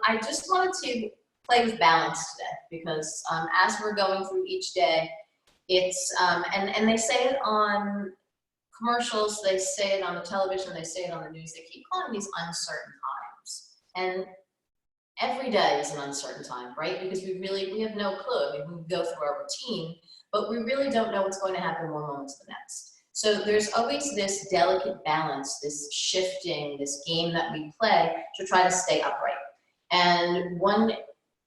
I just wanted to play with balance today because as we're going through each day, it's, and they say it on commercials, they say it on the television, they say it on the news, they keep calling these uncertain times. And every day is an uncertain time, right? Because we have no clue. I mean, we go through our routine, but we really don't know what's going to happen one moment to the next. So there's always this delicate balance, this shifting, this game that we play to try to stay upright. And one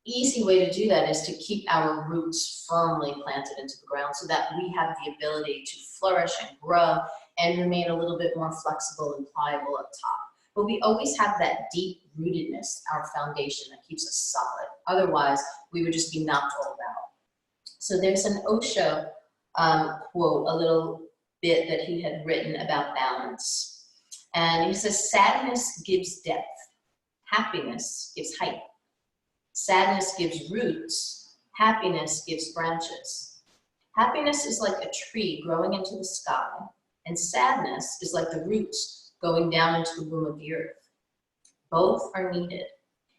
easy way to do that is to keep our roots firmly planted into the ground so that we have the ability to flourish and grow and remain a little bit more flexible and pliable up top. But we always have that deep rootedness, our foundation that keeps us solid. Otherwise, we would just be knocked all about. So there's an Osho quote, a little bit that he had written about balance. And he says, sadness gives depth, happiness gives height. Sadness gives roots, happiness gives branches. Happiness is like a tree growing into the sky, and sadness is like the roots going down into the womb of the earth. Both are needed,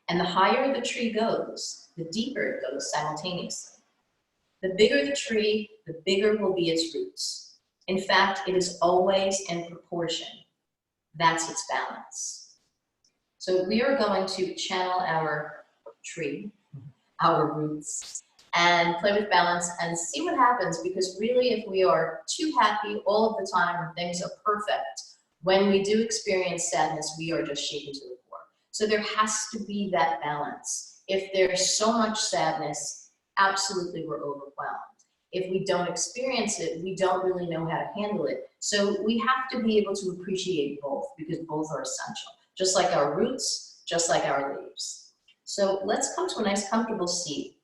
and the higher the tree goes, the deeper it goes simultaneously. The bigger the tree, the bigger will be its roots. In fact, it is always in proportion. That's its balance. So we are going to channel our tree, our roots, and play with balance and see what happens, because really if we are too happy all of the time and things are perfect, when we do experience sadness, we are just shaken to the core. So there has to be that balance. If there's so much sadness, absolutely we're overwhelmed. If we don't experience it, we don't really know how to handle it. So we have to be able to appreciate both, because both are essential. Just like our roots, just like our leaves. So let's come to a nice comfortable seat.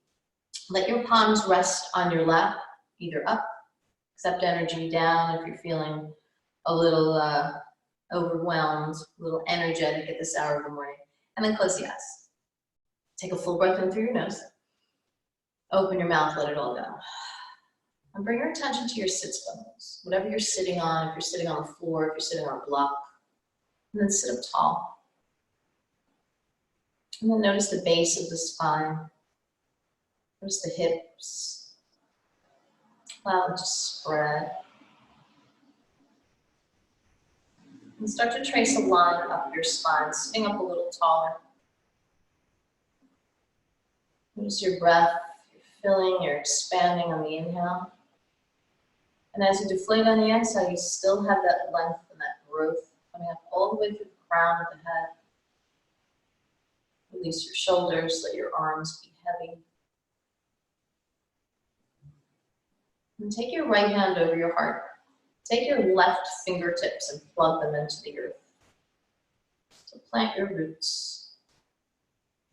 Let your palms rest on your lap, either up, accept energy, down if you're feeling a little overwhelmed, a little energetic at this hour of the morning. And then close the eyes. Take a full breath in through your nose. Open your mouth, let it all go. And bring your attention to your sits bones. Whatever you're sitting on, if you're sitting on the floor, if you're sitting on a block. And then sit up tall. And then notice the base of the spine. Notice the hips. Allow them to spread. And start to trace a line up your spine, sitting up a little taller. Notice your breath. You're filling, you're expanding on the inhale. And as you deflate on the exhale, you still have that length and that growth coming up all the way through the crown of the head. Release your shoulders, let your arms be heavy. And take your right hand over your heart. Take your left fingertips and plug them into the earth. So plant your roots.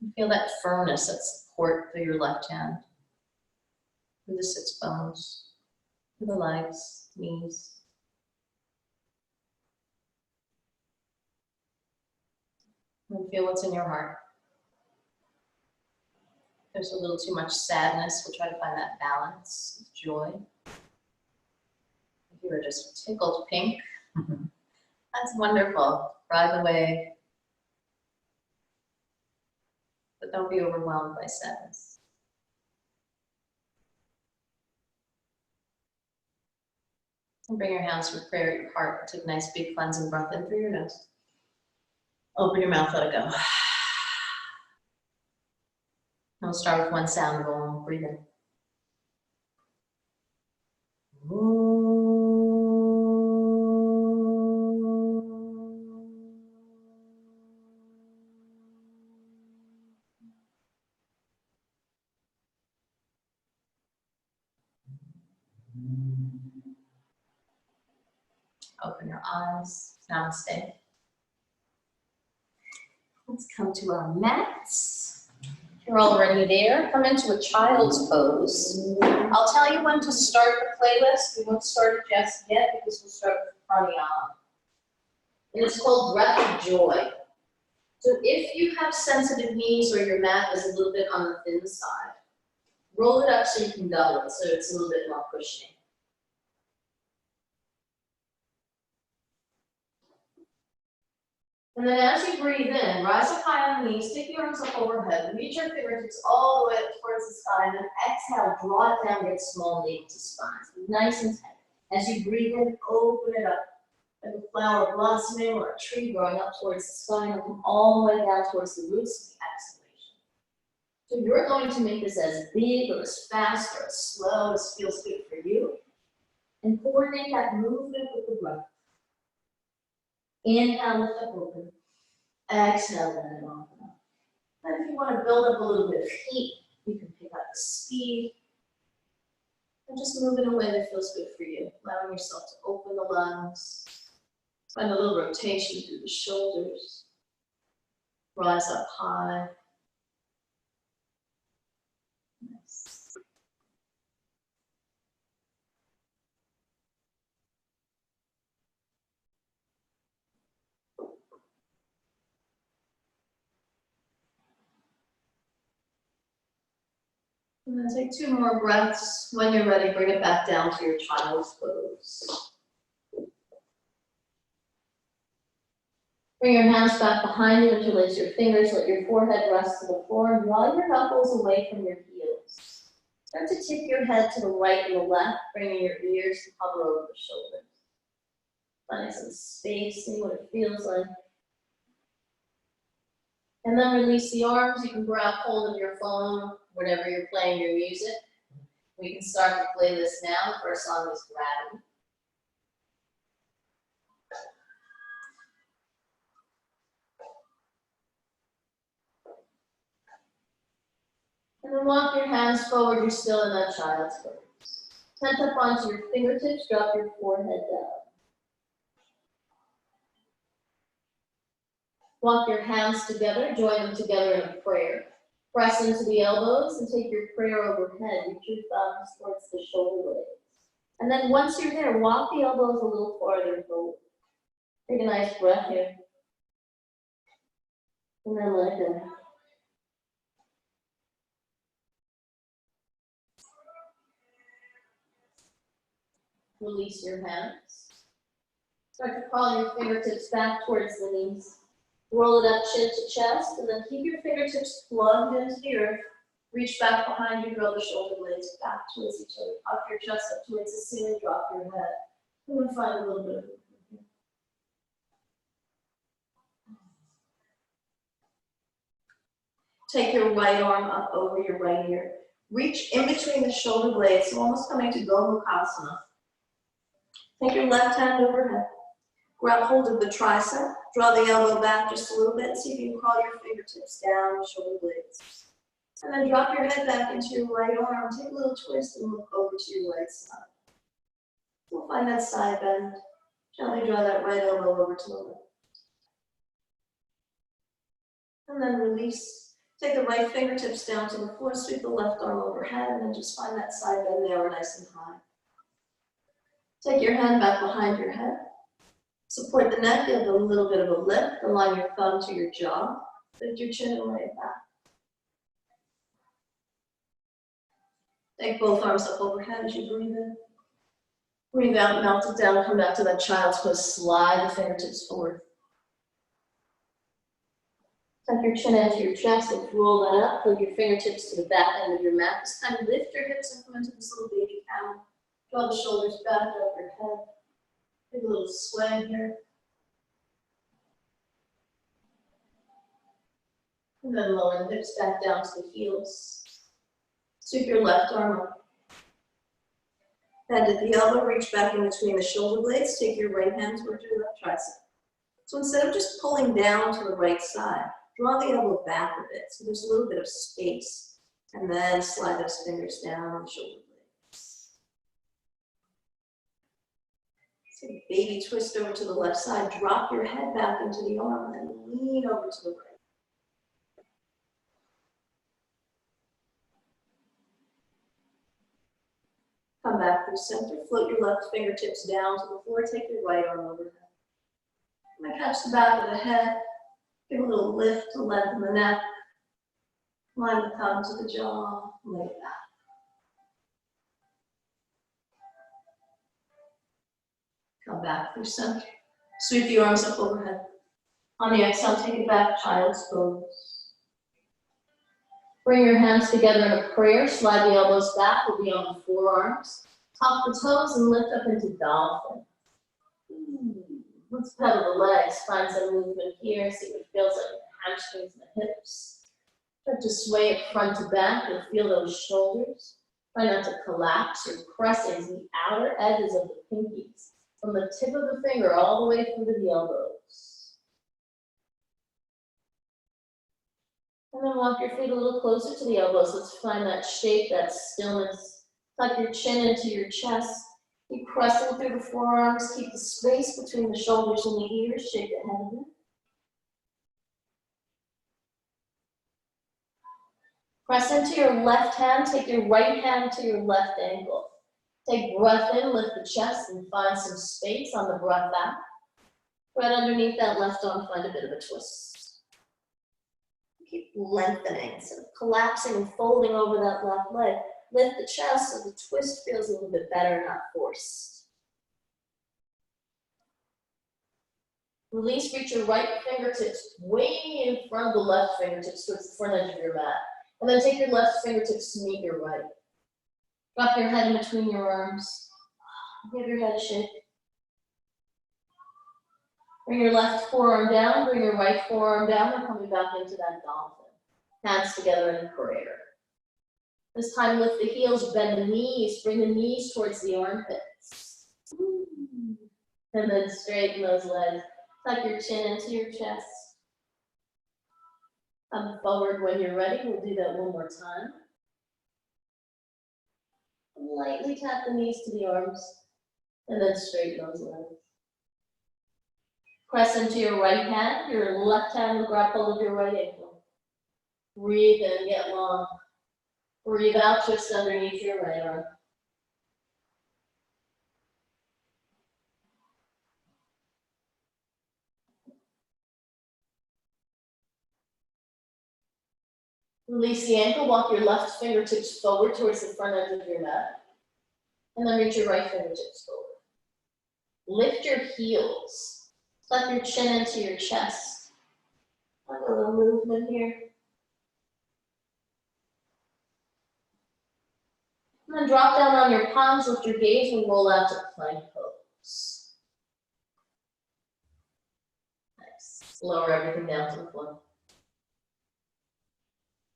And feel that firmness, that support through your left hand, through the sits bones, through the legs, knees. And feel what's in your heart. If there's a little too much sadness, we'll try to find that balance of joy. If you are just tickled pink, that's wonderful. Ride away. But don't be overwhelmed by sadness. And bring your hands for prayer at your heart. Take a nice big cleansing breath in through your nose. Open your mouth, let it go. We'll start with one sound roll. Breathe in. Open your eyes. Namaste. Let's come to our mats. If you're already there, come into a child's pose. I'll tell you when to start the playlist. We won't start it just yet because we'll start with pranayama. And it's called Breath of Joy. So if you have sensitive knees or your mat is a little bit on the thin side, roll it up so you can double it, so it's a little bit more cushiony. And then as you breathe in, rise up high on the knees, stick your arms up overhead, reach your fingertips all the way up towards the sky, and then exhale, draw it down, get small navel to spine. So nice and tight. As you breathe in, open it up. Like a flower blossoming or a tree growing up towards the sky, and come all the way down towards the roots of the exhalation. So you're going to make this as big or as fast or as slow as feels good for you. And coordinate that movement with the breath. Inhale, lift up, open. Exhale, let it open up. And if you want to build up a little bit of heat, you can pick up the speed. And just move in a way that feels good for you. Allowing yourself to open the lungs. Find a little rotation through the shoulders. Rise up high. Nice. And then take 2 more breaths. When you're ready, bring it back down to your child's pose. Bring your hands back behind you, interlace your fingers, let your forehead rest to the floor, and draw your knuckles away from your heels. Start to tip your head to the right and the left, bringing your ears to hover over the shoulders. Finding some space, see what it feels like. And then release the arms. You can grab hold of your phone whenever you're playing your music. We can start to play this now. The first song is Gravity. And then walk your hands forward. You're still in that child's pose. Tent up onto your fingertips. Drop your forehead down. Walk your hands together. Join them together in a prayer. Press into the elbows and take your prayer overhead. Reach your thumbs towards the shoulder blades. And then once you're there, walk the elbows a little farther forward. Take a nice breath here. And then let it go. Release your hands. Start to crawl your fingertips back towards the knees. Roll it up chin to chest, and then keep your fingertips plugged into the earth. Reach back behind you, draw the shoulder blades back towards each other. Up your chest up towards the ceiling, drop your head. And then find a little bit of movement here. Take your right arm up over your right ear. Reach in between the shoulder blades, so almost coming to Gomukhasana. Take your left hand overhead. Grab hold of the tricep. Draw the elbow back just a little bit. See if you can crawl your fingertips down the shoulder blades. And then drop your head back into your right arm. Take a little twist and look over to your right side. We'll find that side bend. Gently draw that right elbow over to the left. And then release. Take the right fingertips down to the floor. Sweep the left arm overhead. And then just find that side bend there, nice and high. Take your hand back behind your head. Support the neck, give a little bit of a lift. Align your thumb to your jaw. Lift your chin and lay it back. Take both arms up overhead as you breathe in. Breathe out, melt it down, come back to that child's pose. Slide the fingertips forward. Tuck your chin into your chest and roll that up. Plug your fingertips to the back end of your mat. Just kind of lift your hips and come into this little baby cow. Draw the shoulders back, up your head. Take a little sway here. And then lower the hips back down to the heels. Sweep your left arm up. Bend at the elbow, reach back in between the shoulder blades. Take your right hand towards your left tricep. So instead of just pulling down to the right side, draw the elbow back a bit so there's a little bit of space. And then slide those fingers down on the shoulder blades. Take a baby twist over to the left side. Drop your head back into the arm and lean over to the right. Come back through center. Float your left fingertips down to the floor. Take your right arm overhead. I'm going to catch the back of the head. Give a little lift to lengthen the neck. Line the thumb to the jaw. Lay it back. Come back through center. Sweep the arms up overhead. On the exhale, take it back, child's pose. Bring your hands together in a prayer, slide the elbows back, we'll be on the forearms. Top the toes and lift up into dolphin. Let's pedal the legs, find some movement here, see what it feels like in the hamstrings and the hips. Start to sway it front to back, you'll feel those shoulders. Try not to collapse, you're pressing the outer edges of the pinkies, from the tip of the finger all the way through to the elbows. And then walk your feet a little closer to the elbows. Let's find that shape, that stillness. Tuck your chin into your chest. Keep pressing through the forearms. Keep the space between the shoulders and the ears. Shake the head a bit. Press into your left hand. Take your right hand to your left ankle. Take breath in, lift the chest, and find some space on the breath out. Right underneath that left arm, find a bit of a twist. Keep lengthening, instead of collapsing and folding over that left leg. Lift the chest so the twist feels a little bit better, not forced. Release, reach your right fingertips way in front of the left fingertips towards the front edge of your mat. And then take your left fingertips to meet your right. Drop your head in between your arms. Give your head a shake. Bring your left forearm down, bring your right forearm down, and coming back into that dolphin. Hands together in prayer. This time lift the heels, bend the knees, bring the knees towards the armpits. And then straighten those legs. Tuck your chin into your chest. Come forward when you're ready. We'll do that one more time. Lightly tap the knees to the arms, and then straighten those legs. Press into your right hand. Your left hand will grab hold of your right ankle. Breathe in, get long. Breathe out, twist underneath your right arm. Release the ankle, walk your left fingertips forward towards the front edge of your mat. And then reach your right fingertips forward. Lift your heels. Tuck your chin into your chest. Have a little movement here. And then drop down on your palms, lift your gaze, and roll out to plank pose. Nice. Lower everything down to the floor.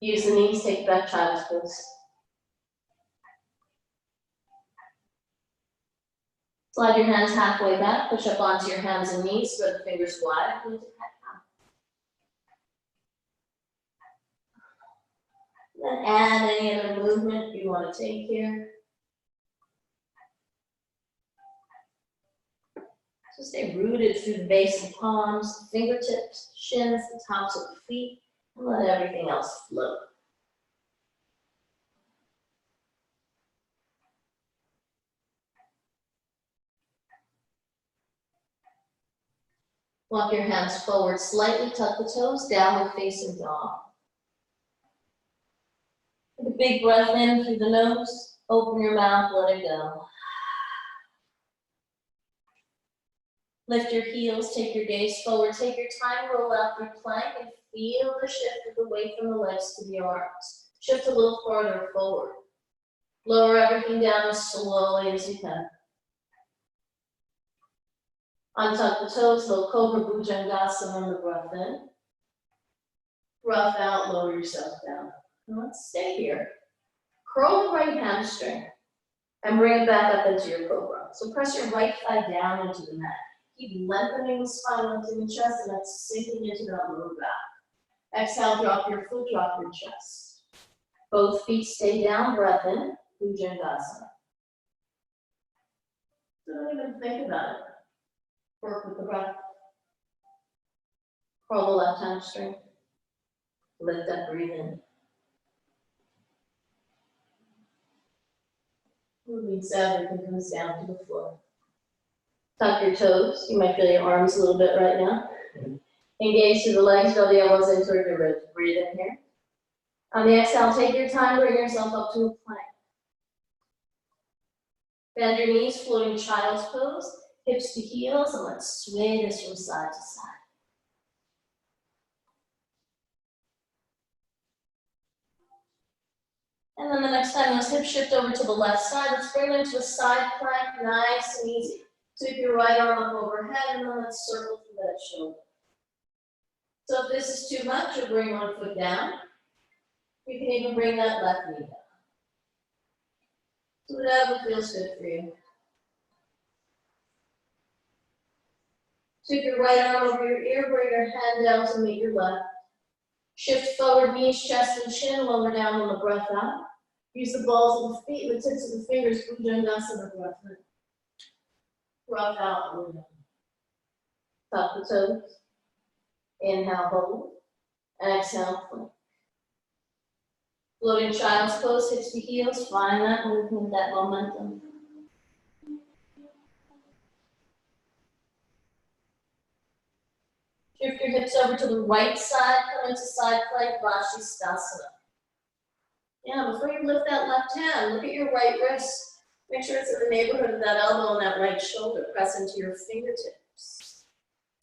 Use the knees, take back child's pose. Slide your hands halfway back, push up onto your hands and knees, spread the fingers wide. Then add any other movement you want to take here. So stay rooted through the base of palms, fingertips, shins, the tops of the feet, and let everything else float. Walk your hands forward slightly, tuck the toes, downward facing dog. Take a big breath in through the nose, open your mouth, let it go. Lift your heels, take your gaze forward, take your time, roll out through plank, and feel the shift of the weight from the legs to the arms. Shift a little farther forward. Lower everything down as slowly as you can. Untuck the toes, low cobra, bhujangasana on the breath in. Breath out, lower yourself down. And let's stay here. Curl the right hamstring and bring it back up into your cobra. So press your right thigh down into the mat. Keep lengthening the spine, lengthening the chest, and that's sinking into that lower back. Exhale, drop your foot, drop your chest. Both feet stay down, breath in, bhujangasana. So don't even think about it. Work with the breath. Curl the left hamstring. Lift up, breathe in. Moving so everything comes down to the floor. Tuck your toes. You might feel your arms a little bit right now. Engage through the legs, draw the elbows in toward your ribs. Breathe in here. On the exhale, take your time, bring yourself up to a plank. Bend your knees, floating child's pose. Hips to heels, and let's sway this from side to side. And then the next time, let's hip shift over to the left side. Let's bring them to a side plank, nice and easy. Sweep your right arm up overhead, and then let's circle through that shoulder. So if this is too much, you'll bring one foot down. You can even bring that left knee down. Do whatever feels good for you. Sweep your right arm over your ear, bring your hand down to meet your left. Shift forward, knees, chest, and chin, lower down on the breath out. Use the balls of the feet and the tips of the fingers, Vinyasa, breath in. Breath out, lower down. Tuck the toes. Inhale, hold. Exhale, flip. Floating child's pose, hips to heels. Find that movement, that momentum. Shift your hips over to the right side, come into side plank, Vinyasa. Yeah, before you lift that left hand, look at your right wrist. Make sure it's in the neighborhood of that elbow and that right shoulder. Press into your fingertips.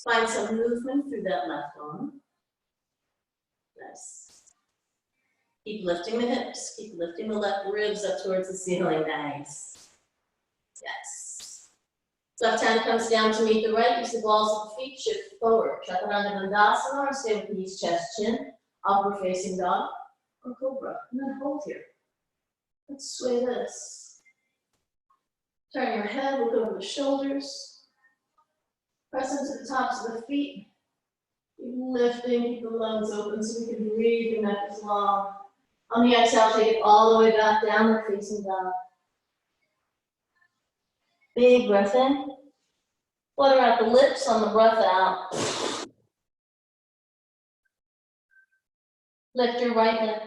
Find some movement through that left arm. Nice. Keep lifting the hips. Keep lifting the left ribs up towards the ceiling. Nice. Yes. Left hand comes down to meet the right. Use the balls of the feet. Shift forward. Chaturanga Dandasana or stay with knees, chest, chin. Upward facing dog or cobra. And then hold here. Let's sway this. Turn your head. Look over the shoulders. Press into the tops of the feet. Keep lifting. Keep the lungs open so we can breathe. Your neck is long. On the exhale, take it all the way back, downward facing dog. Big breath in. Flutter out the lips on the breath out. Lift your right leg.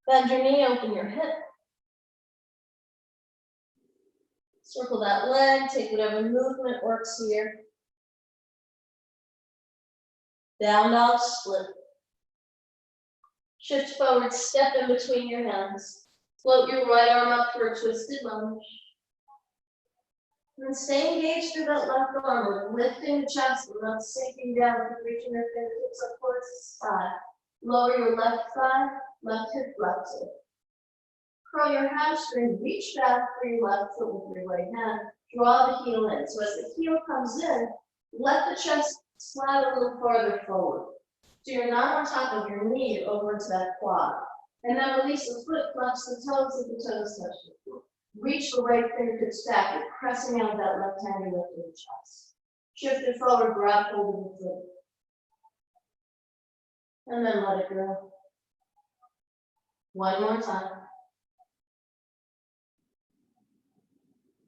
Bend your knee, open your hip. Circle that leg, take whatever movement works here. Down dog, split. Shift forward, step in between your hands. Float your right arm up for a twisted lunge. And stay engaged through that left arm. We're lifting the chest, we're not sinking down, we're reaching your fingertips up towards the side. Lower your left thigh, left hip flexor. Curl your hamstring, reach back for your left foot with your right hand. Draw the heel in. So as the heel comes in, let the chest slide a little farther forward. So you're not on top of your knee over to that quad. And then release the foot, flex the toes if the toes touch the floor. Reach the right fingertips back. You're pressing out that left hand and lifting the chest. Shift it forward, grab hold of the foot. And then let it go. One more time.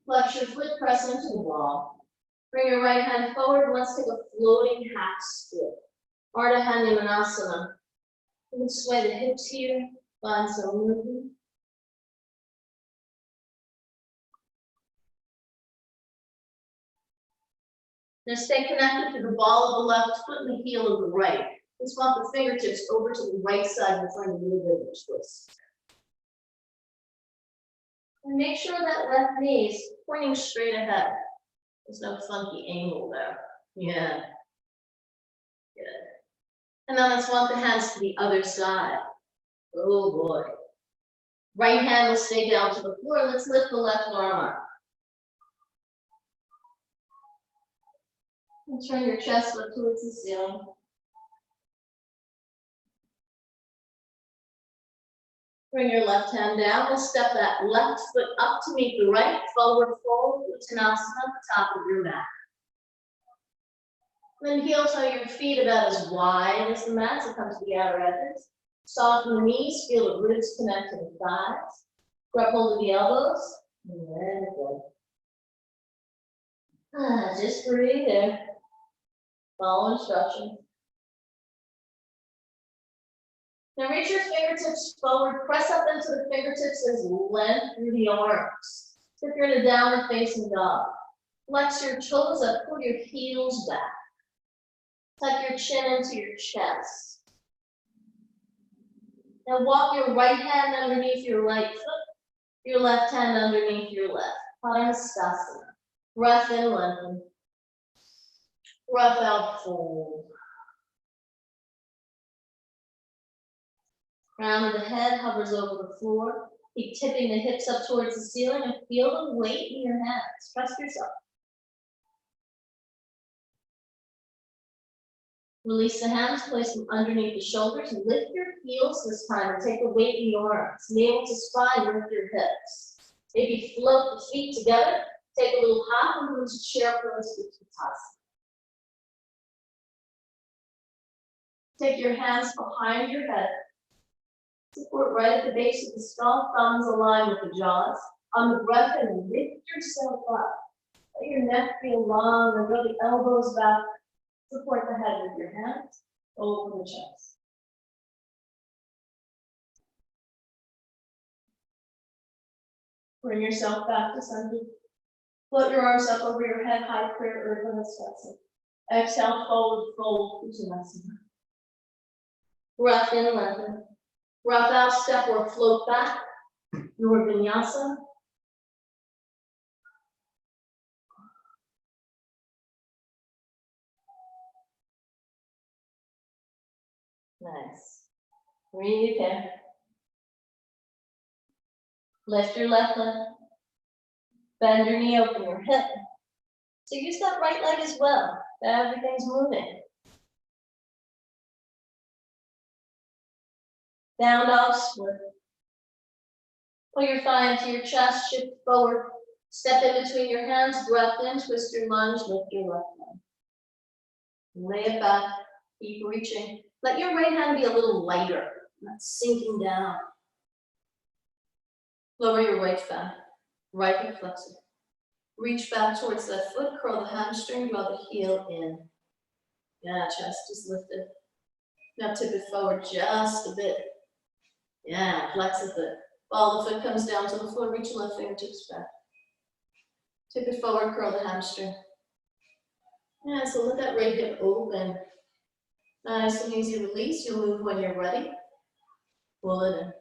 Flex your foot, press into the wall. Bring your right hand forward. Let's take a floating half split. Ardha Manasana. You can sway the hips here. Find some movement. Now stay connected to the ball of the left foot and the heel of the right. Let's walk the fingertips over to the right side in front of you with a twist. And make sure that left knee is pointing straight ahead. There's no funky angle there. Yeah. Good. And then let's walk the hands to the other side. Oh boy. Right hand will stay down to the floor. Let's lift the left arm up. And turn your chest up towards the ceiling. Bring your left hand down. We'll step that left foot up to meet the right. Forward fold, Uttanasana at the top of your mat. Then heel toe your feet about as wide as the mat, so come to the outer edges. Soften the knees, feel the ribs connect to the thighs. Grab hold of the elbows. Very good. Just breathe there. Follow instructions. Now reach your fingertips forward, press up into the fingertips as length through the arms. If you're in a downward facing dog, flex your toes up, pull your heels back. Tuck your chin into your chest. Now walk your right hand underneath your right foot, your left hand underneath your left. Padahastasana. Breath in, lengthen. Breath out, fold. Crown of the head hovers over the floor. Keep tipping the hips up towards the ceiling and feel the weight in your hands. Trust yourself. Release the hands, place them underneath the shoulders. Lift your heels this time and take the weight in your arms. Navel to spine, lift your hips. Maybe float the feet together. Take a little hop and move into chair pose, Vinyasa. Take your hands behind your head. Support right at the base of the skull, thumbs align with the jaws. On the breath in, lift yourself up. Let your neck feel long and roll the elbows back. Support the head with your hands, open the chest. Bring yourself back to center. Float your arms up over your head, high prayer, Urdhva Sthana. Exhale, forward fold, Uttanasana. Breath in, lengthen. Breath out, step or float back. Your Vinyasa. Nice. Breathe in. Lift your left leg. Bend your knee, open your hip. So use that right leg as well. Everything's moving. Down dog split. Pull your thigh into your chest, shift forward. Step in between your hands, breath in, twist your lunge, lift your left leg. Lay it back, keep reaching. Let your right hand be a little lighter, not sinking down. Lower your right thigh, right hip flexor. Reach back towards that foot, curl the hamstring, draw the heel in. Yeah, chest is lifted. Now tip it forward just a bit. Yeah, flex the foot. While the foot comes down to the floor, reach your left fingertips back. Tip it forward, curl the hamstring. Yeah, so let that right hip open. Nice and easy release. You'll move when you're ready. Pull it in.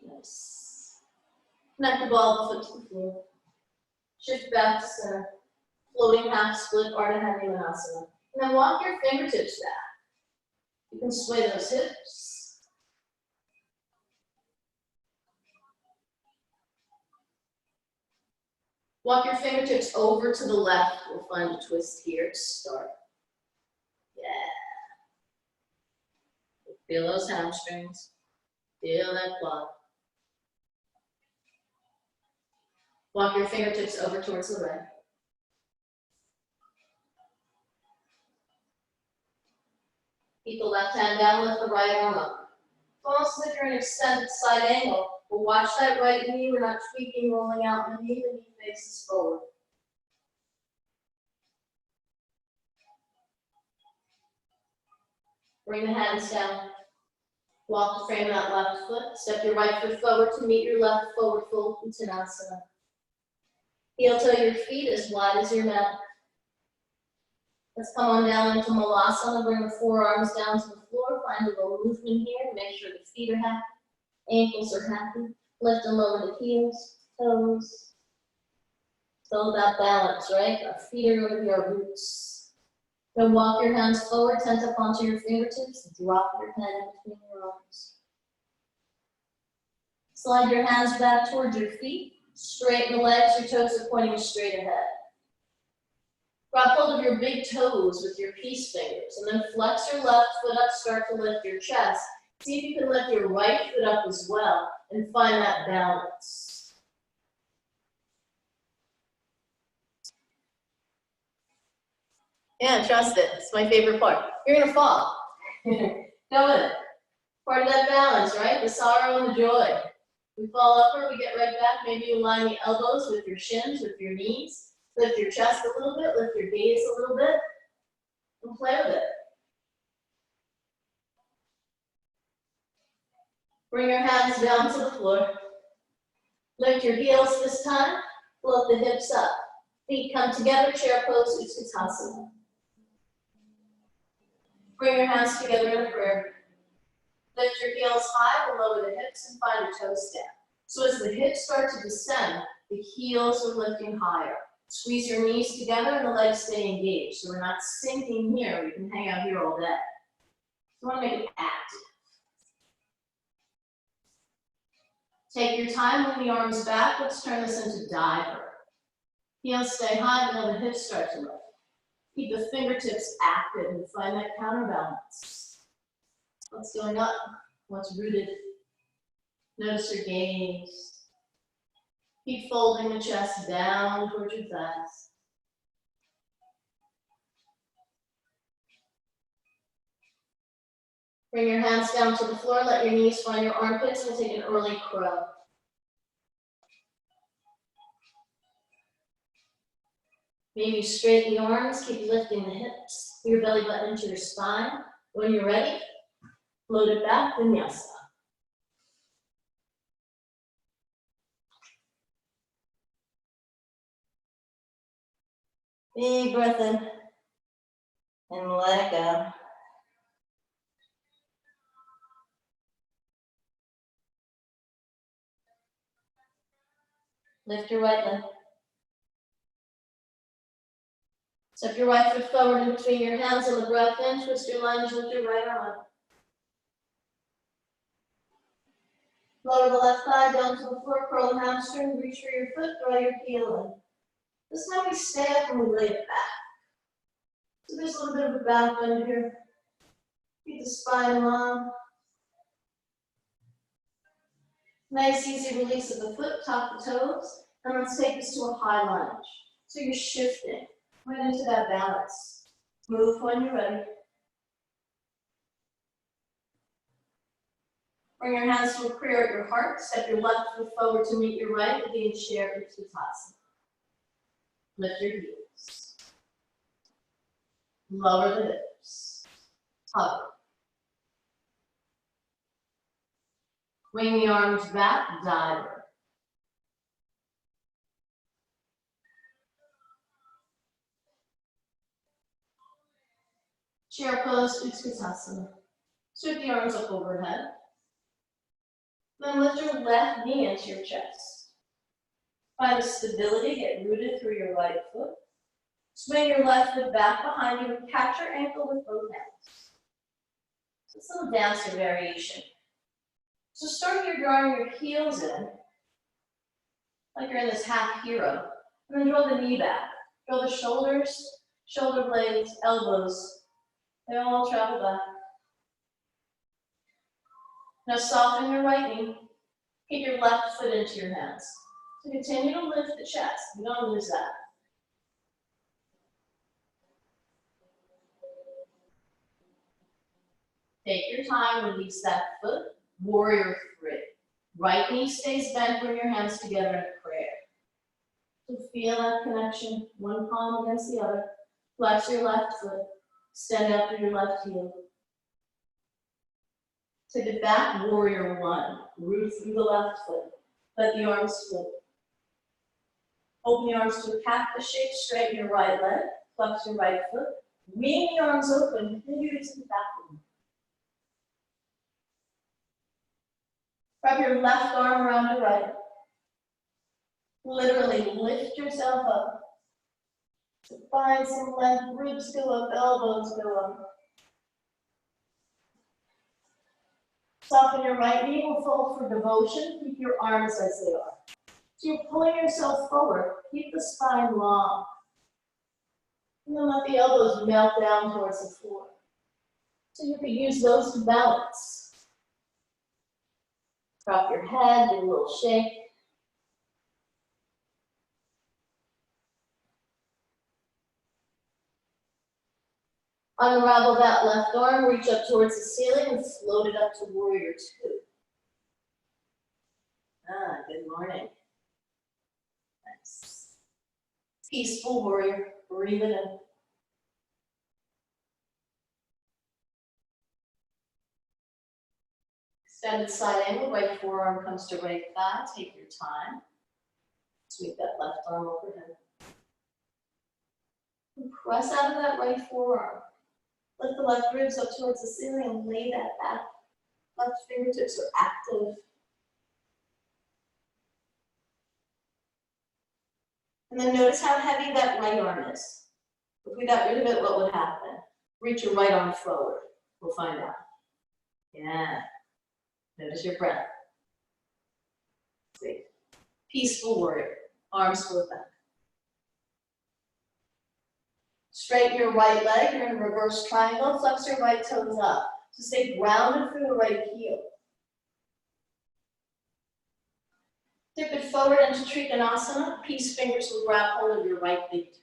Nice. Connect the ball of the foot to the floor. Shift back to center. Floating half split, Ardha Hanumanasana. And then walk your fingertips back. You can sway those hips. Walk your fingertips over to the left. We'll find a twist here to start. Yeah. Feel those hamstrings. Feel that quad. Walk your fingertips over towards the right. Keep the left hand down, lift the right arm up. Almost like you're in an extended side angle. We'll watch that right knee. We're not tweaking, rolling out the knee faces forward. Bring the hands down. Walk the frame of that left foot. Step your right foot forward to meet your left forward fold, Uttanasana. Heel toe your feet as wide as your mat. Let's come on down into Malasana. Bring the forearms down to the floor. Find a little movement here. Make sure the feet are happy. Ankles are happy. Lift and lower the heels, toes. It's all about balance, right? Our feet are going to be our roots. Then walk your hands forward, tent up onto your fingertips, and drop your head in between your arms. Slide your hands back towards your feet. Straighten the legs, your toes are pointing straight ahead. Grab hold of your big toes with your peace fingers, and then flex your left foot up, start to lift your chest. See if you can lift your right foot up as well, and find that balance. Yeah, trust it. It's my favorite part. You're gonna fall. Go with it. Part of that balance, right? The sorrow and the joy. We fall upward, we get right back. Maybe you align the elbows with your shins, with your knees. Lift your chest a little bit, lift your gaze a little bit, and play with it. Bring your hands down to the floor. Lift your heels this time. Float the hips up. Feet come together, chair pose, Uttanasana. Bring your hands together in a prayer. Lift your heels high, lower the hips, and find your toes down. So as the hips start to descend, the heels are lifting higher. Squeeze your knees together and the legs stay engaged. So we're not sinking here. We can hang out here all day. You want to make it active. Take your time, move the arms back. Let's turn this into diver. Heels stay high, and then the hips start to lift. Keep the fingertips active and find that counterbalance. What's going up? What's rooted? Notice your gaze. Keep folding the chest down towards your thighs. Bring your hands down to the floor, let your knees find your armpits, and we'll take an early crow. Maybe straighten the arms, keep lifting the hips, your belly button into your spine. When you're ready, float it back, Vinyasa. Big breath in, and let it go. Lift your right leg. Step your right foot forward in between your hands and the breath in. Twist your lunge, lift your right arm up. Lower the left thigh down to the floor, curl the hamstring, reach for your foot, draw your heel in. This time we stay up and we lay it back. So there's a little bit of a back bend here. Keep the spine long. Nice easy release of the foot, top the toes. And let's take this to a high lunge. So you're shifting right into that balance. Move when you're ready. Bring your hands to a prayer at your heart. Step your left foot forward to meet your right. Again, share Utkatasana. Lift your heels. Lower the hips. Hover. Wing the arms back, diver. Chair pose, Utkatasana. Sweep the arms up overhead. Then lift your left knee into your chest. Find the stability, get rooted through your right foot. Swing your left foot back behind you and catch your ankle with both hands. This little dancer variation. So start here drawing your heels in, like you're in this half hero. And then draw the knee back. Draw the shoulders, shoulder blades, elbows. They all travel back. Now soften your right knee. Keep your left foot into your hands. So continue to lift the chest. You don't lose that. Take your time, release that foot. Warrior three. Right knee stays bent, bring your hands together in a prayer. So feel that connection, one palm against the other. Flex your left foot. Extend out through your left heel. Take it back, warrior one. Root through the left foot. Let the arms flip. Open the arms to a cactus shape, straighten your right leg. Flex your right foot. Wing the arms open, continue to the back. Wrap your left arm around your right. Literally lift yourself up. So find some length, ribs go up, elbows go up. Soften your right knee, will fold for devotion. Keep your arms as they are. So you're pulling yourself forward. Keep the spine long. And then let the elbows melt down towards the floor. So you can use those to balance. Drop your head, do a little shake. Unravel that left arm, reach up towards the ceiling and float it up to warrior two. Good morning. Nice. Peaceful warrior, breathe it in. Extended side angle, right forearm comes to right thigh, take your time. Sweep that left arm overhead. And press out of that right forearm. Lift the left ribs up towards the ceiling and lay that back. Left fingertips are active. And then notice how heavy that right arm is. If we got rid of it, what would happen? Reach your right arm forward. We'll find out. Yeah. Notice your breath. See. Peaceful warrior. Arms float back. Straighten your right leg. You're in a reverse triangle. Flex your right toes up. So stay grounded through the right heel. Dip it forward into Trikonasana. Peace fingers will grab hold of your right big toe.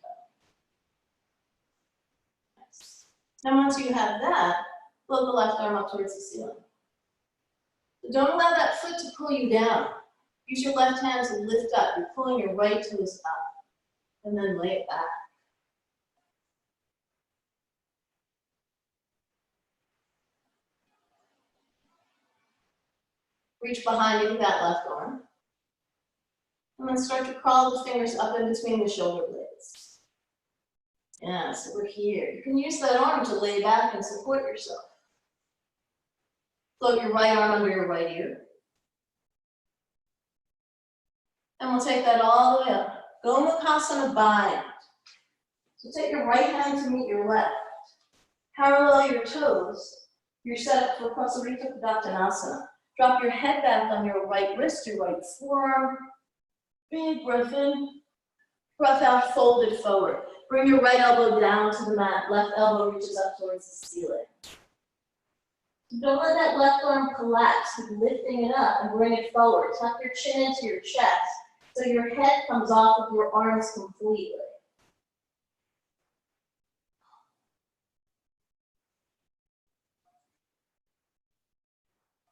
Nice. Now once you have that, float the left arm up towards the ceiling. But don't allow that foot to pull you down. Use your left hand to lift up. You're pulling your right toes up. And then lay it back. Reach behind you with that left arm. And then start to crawl the fingers up in between the shoulder blades. Yeah, so we're here. You can use that arm to lay back and support yourself. Float your right arm under your right ear. And we'll take that all the way up. Gomukhasana bind. So take your right hand to meet your left. Parallel your toes. You're set up for Prasarita Padottanasana. Drop your head back on your right wrist, your right forearm. Big breath in. Breath out, folded forward. Bring your right elbow down to the mat. Left elbow reaches up towards the ceiling. Don't let that left arm collapse. Keep lifting it up and bring it forward. Tuck your chin into your chest so your head comes off of your arms completely.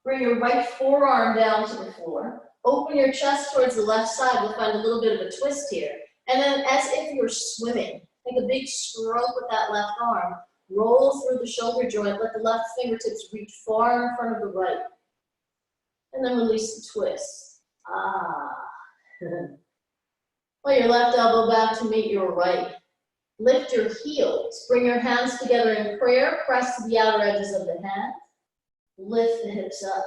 Bring your right forearm down to the floor. Open your chest towards the left side. We'll find a little bit of a twist here. And then as if you're swimming, take a big stroke with that left arm. Roll through the shoulder joint. Let the left fingertips reach far in front of the right. And then release the twist. Lay your left elbow back to meet your right. Lift your heels. Bring your hands together in prayer. Press to the outer edges of the hands. Lift the hips up.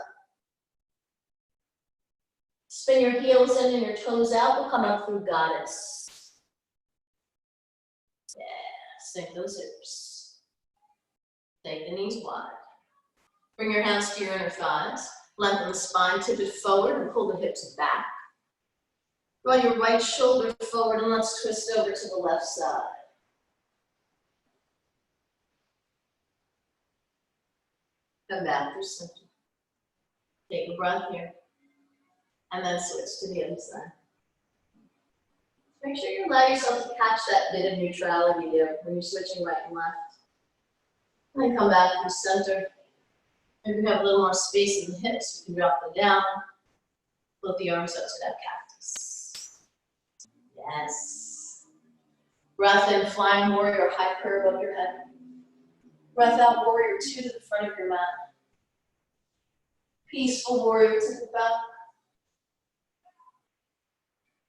Spin your heels in and your toes out. We'll come up through goddess. Yeah, sink those hips. Take the knees wide. Bring your hands to your inner thighs. Lengthen the spine, tip it forward and pull the hips back. Draw your right shoulder forward and let's twist over to the left side. Come back through center. Take a breath here. And then switch to the other side. Make sure you allow yourself to catch that bit of neutrality there when you're switching right and left. And then come back through center. If you have a little more space in the hips, you can drop them down. Float the arms up to that cactus. Yes. Breath in, flying warrior, high curve of your head. Breath out, warrior two to the front of your mat. Peaceful warrior to the back.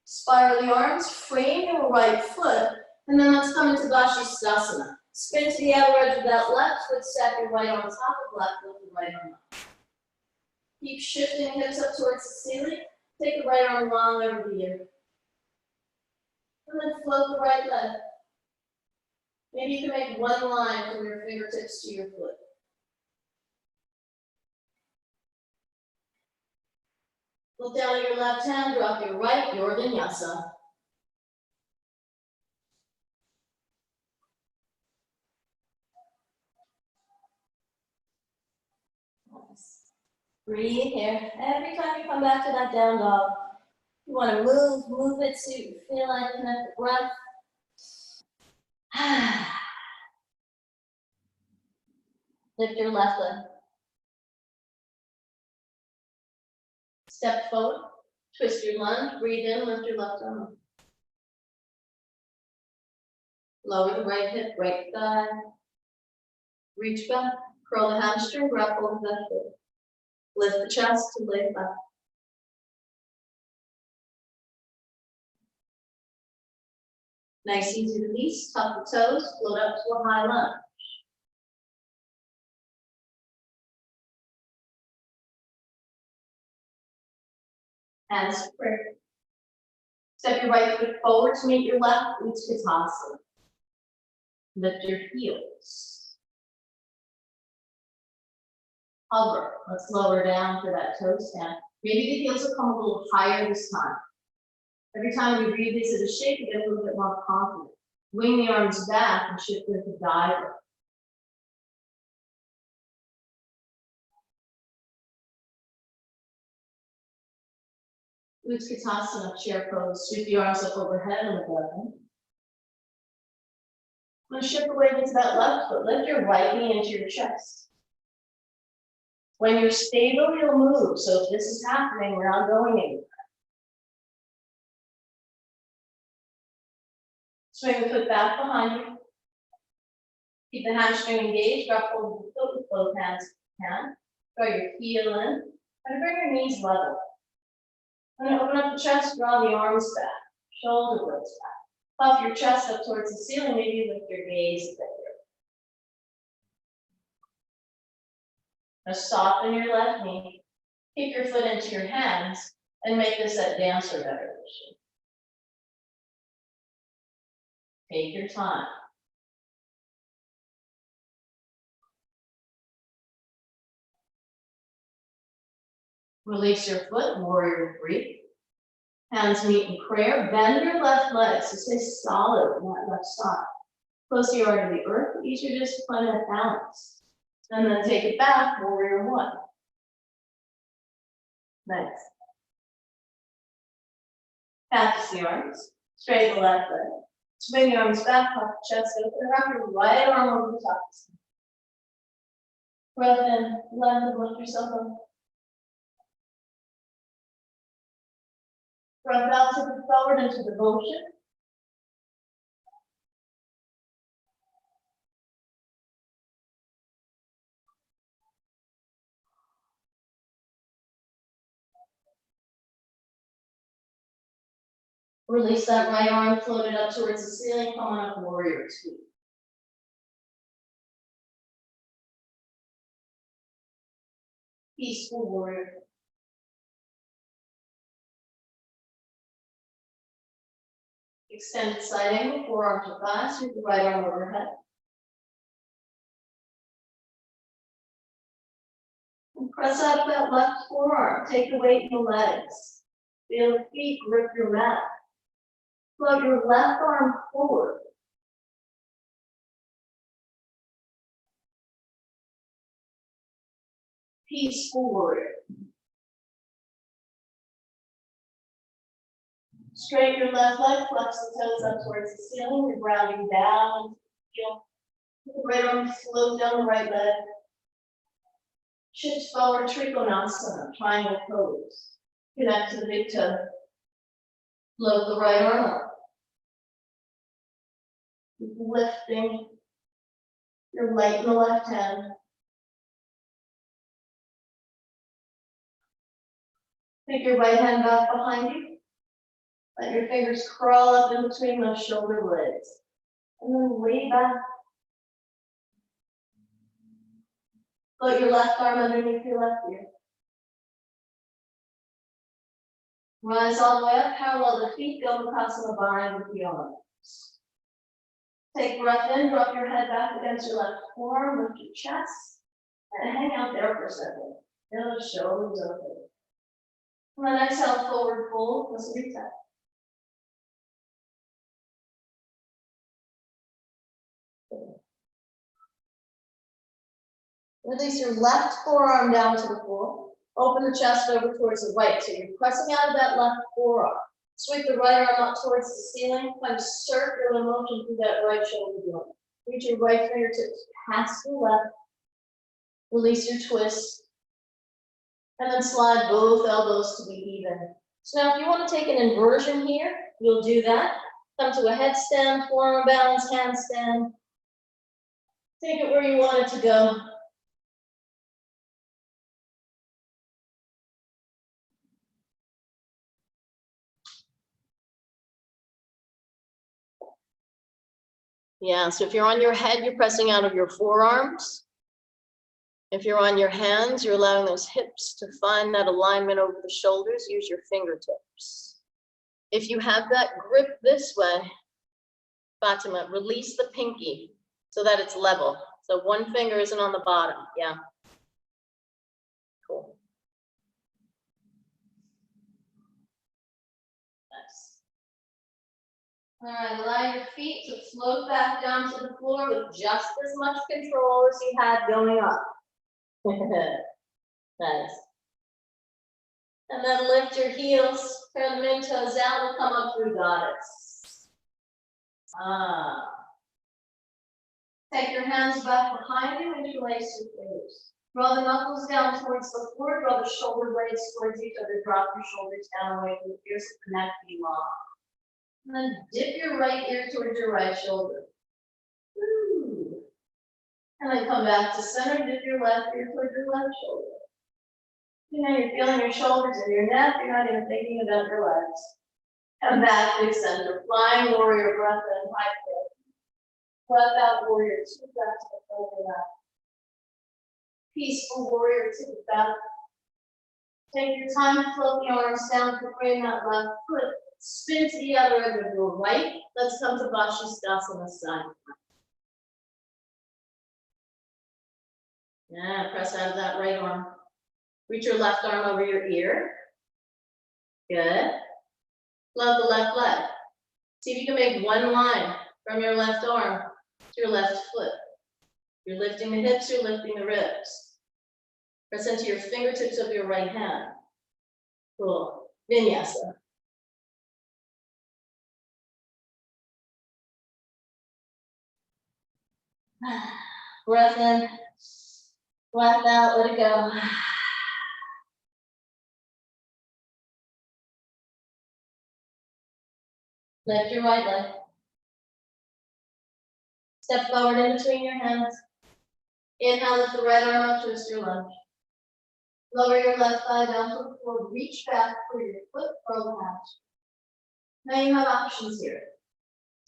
Spiral the arms, frame your right foot, and then let's come into Vashisthasana. Spin to the outer edge of that left foot, stack your right on top of left, lift the right arm up. Keep shifting hips up towards the ceiling. Take the right arm long over the ear. And then float the right leg. Maybe you can make one line from your fingertips to your foot. Look down at your left hand, drop your right, your Vinyasa. Nice. Breathe here. Every time you come back to that down dog, you want to move it so you feel like connect the breath. Lift your left leg. Step forward, twist your lunge, breathe in, lift your left arm up. Lower the right hip, right thigh. Reach back, curl the hamstring, grab hold of that foot. Lift the chest to lay it back. Nice, easy release, tuck the toes, float up to a high lunge. Hands to prayer. Step your right foot forward to meet your left, Utkatasana. Lift your heels. Hover. Let's lower down for that toe stand. Maybe the heels will come a little higher this time. Every time we breathe into the shape, we get a little bit more confident. Wing the arms back and shift into diver. Utkatasana, chair pose. Sweep the arms up overhead on the belly. I'm going to shift the weight into that left foot. Lift your right knee into your chest. When you're stable, you'll move. So if this is happening, we're not going anywhere. Swing the foot back behind you. Keep the hamstring engaged. Drop hold of the foot with both hands if you can. Draw your heel in. And bring your knees level. I'm going to open up the chest, draw the arms back. Shoulder blades back. Puff your chest up towards the ceiling. Maybe lift your gaze a bit here. Now soften your left knee. Kick your foot into your hands and make this that dancer variation. Take your time. Release your foot, warrior three. Hands meet in prayer. Bend your left leg, so stay solid on that left side. Close the arm to the earth, ease your discipline and balance. And then take it back, warrior one. Nice. Cactus the arms, straighten the left leg. Swing the arms back, puff the chest open, wrap your right arm over the top. Breath in, left and lift yourself up. Breath out, tip it forward into devotion. Release that right arm, float it up towards the ceiling, come on up, warrior two. Peaceful warrior. Extended side angle, forearm to thigh, sweep the right arm overhead. And press out that left forearm, take the weight in the legs. Feel the feet grip your mat. Float your left arm forward. Peaceful warrior. Straighten your left leg, flex the toes up towards the ceiling. You're grounding down. Feel the right arm float down the right leg. Shift forward, Trikonasana, triangle pose. Connect to the big toe. Float the right arm up. Keep lifting your light in the left hand. Take your right hand back behind you. Let your fingers crawl up in between those shoulder blades. And then lay back. Float your left arm underneath your left ear. Rise all the way up, parallel the feet, go Vinyasa bind with the arms. Take breath in, drop your head back against your left forearm, lift your chest, and hang out there for a second. Feel the shoulders open. And then exhale, forward fold, let's reset. Release your left forearm down to the floor. Open the chest over towards the right. So you're pressing out of that left forearm. Sweep the right arm up towards the ceiling. Kind of circular motion through that right shoulder joint. Reach your right fingertips past the left. Release your twist. And then slide both elbows to be even. So now if you want to take an inversion here, you'll do that. Come to a headstand, forearm balance, handstand. Take it where you want it to go. Yeah, so if you're on your head, you're pressing out of your forearms. If you're on your hands, you're allowing those hips to find that alignment over the shoulders. Use your fingertips. If you have that grip this way, Fatima, release the pinky so that it's level. So one finger isn't on the bottom, yeah. All right, allow your feet to float back down to the floor with just as much control as you had going up. Nice. And then lift your heels, turn them in, toes out, and come up through goddess. Take your hands back behind you and interlace your fingers. Draw the knuckles down towards the floor, draw the shoulder blades towards each other, drop your shoulders down away from the ears, and the neck be long. And then dip your right ear towards your right shoulder. Ooh. And then come back to center, dip your left ear towards your left shoulder. You know, you're feeling your shoulders and your neck, you're not even thinking about your legs. Come back to center, flying warrior, breath in, high breath. Breath out, warrior, two breaths to overlap. Peaceful warrior, to the back. Take your time to float the arms down to frame that left foot. Spin to the other end of your right. Let's come to Vashisthasana side. Yeah, press out of that right arm. Reach your left arm over your ear. Good. Float the left leg. See if you can make one line from your left arm to your left foot. You're lifting the hips, you're lifting the ribs. Press into your fingertips of your right hand. Cool. Vinyasa. Breath in, breath out, let it go. Lift your right leg. Step forward in between your hands. Inhale, lift the right arm up, twist your lunge. Lower your left thigh down to the floor, reach back for your foot, curl the hash. Now you have options here.